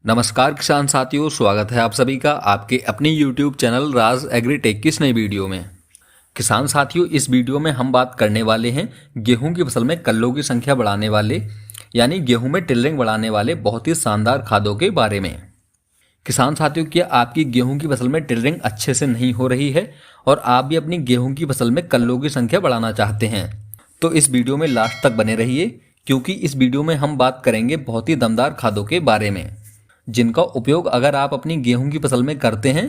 नमस्कार किसान साथियों, स्वागत है आप सभी का आपके अपने YouTube चैनल राज एग्रीटेक की इस नई वीडियो में। किसान साथियों, इस वीडियो में हम बात करने वाले हैं गेहूं की फसल में कल्लों की संख्या बढ़ाने वाले यानी गेहूं में टिलरिंग बढ़ाने वाले बहुत ही शानदार खादों के बारे में। किसान साथियों, क्या आपकी गेहूं की फसल में टिलरिंग अच्छे से नहीं हो रही है और आप भी अपनी गेहूं की फसल में कल्लों की संख्या बढ़ाना चाहते हैं तो इस वीडियो में लास्ट तक बने रहिए, क्योंकि इस वीडियो में हम बात करेंगे बहुत ही दमदार खादों के बारे में, जिनका उपयोग अगर आप अपनी गेहूं की फसल में करते हैं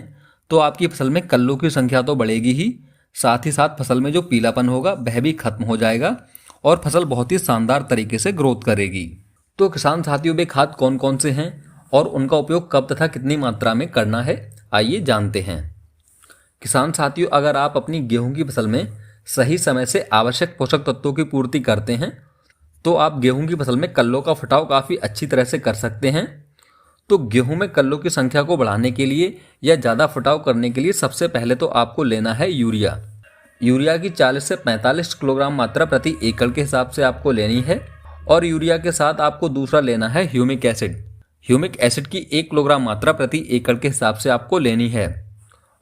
तो आपकी फसल में कल्लों की संख्या तो बढ़ेगी ही, साथ ही साथ फसल में जो पीलापन होगा वह भी खत्म हो जाएगा और फसल बहुत ही शानदार तरीके से ग्रोथ करेगी। तो किसान साथियों, वे खाद कौन कौन से हैं और उनका उपयोग कब तथा कितनी मात्रा में करना है, आइए जानते हैं। किसान साथियों, अगर आप अपनी गेहूं की फसल में सही समय से आवश्यक पोषक तत्वों की पूर्ति करते हैं तो आप गेहूं की फसल में कल्लों का फटाव काफ़ी अच्छी तरह से कर सकते हैं। तो गेहूं में कल्लों की संख्या को बढ़ाने के लिए या ज़्यादा फटाव करने के लिए सबसे पहले तो आपको लेना है यूरिया। यूरिया की 40 से 45 किलोग्राम मात्रा प्रति एकड़ के हिसाब से आपको लेनी है और यूरिया के साथ आपको दूसरा लेना है ह्यूमिक एसिड। ह्यूमिक एसिड की 1 किलोग्राम मात्रा प्रति एकड़ के हिसाब से आपको लेनी है।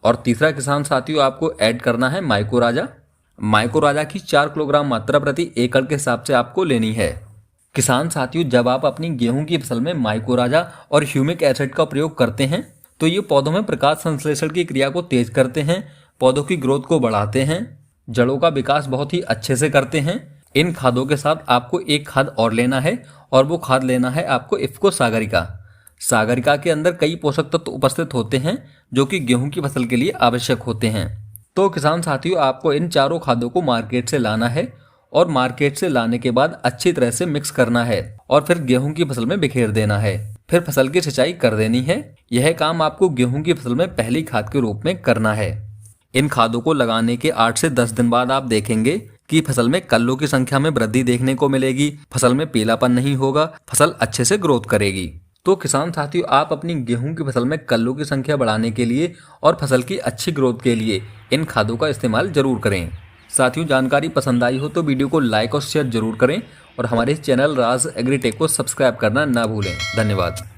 और तीसरा किसान साथियों, आपको ऐड करना है माइकोराजा। माइकोराजा की 4 किलोग्राम मात्रा प्रति एकड़ के हिसाब से आपको लेनी है। किसान साथियों, जब आप अपनी गेहूं की फसल में माइकोराजा और ह्यूमिक एसिड का प्रयोग करते हैं तो ये पौधों में प्रकाश संश्लेषण की क्रिया को तेज करते हैं, पौधों की ग्रोथ को बढ़ाते हैं, जड़ों का विकास बहुत ही अच्छे से करते हैं। इन खादों के साथ आपको एक खाद और लेना है और वो खाद लेना है आपको इफ्को सागरिका। सागरिका के अंदर कई पोषक तत्व उपस्थित होते हैं जो कि गेहूं की फसल के लिए आवश्यक होते हैं। तो किसान साथियों, आपको इन चारों खादों को मार्केट से लाना है और मार्केट से लाने के बाद अच्छी तरह से मिक्स करना है और फिर गेहूं की फसल में बिखेर देना है। फिर फसल की सिंचाई कर देनी है। यह काम आपको गेहूं की फसल में पहली खाद के रूप में करना है। इन खादों को लगाने के 8 से 10 दिन बाद आप देखेंगे कि फसल में कल्लों की संख्या में वृद्धि देखने को मिलेगी, फसल में पीलापन नहीं होगा, फसल अच्छे से ग्रोथ करेगी। तो किसान साथियों, आप अपनी गेहूं की फसल में कल्लों की संख्या बढ़ाने के लिए और फसल की अच्छी ग्रोथ के लिए इन खादों का इस्तेमाल जरूर करें। साथियों, जानकारी पसंद आई हो तो वीडियो को लाइक और शेयर जरूर करें और हमारे चैनल राज एग्रीटेक को सब्सक्राइब करना ना भूलें। धन्यवाद।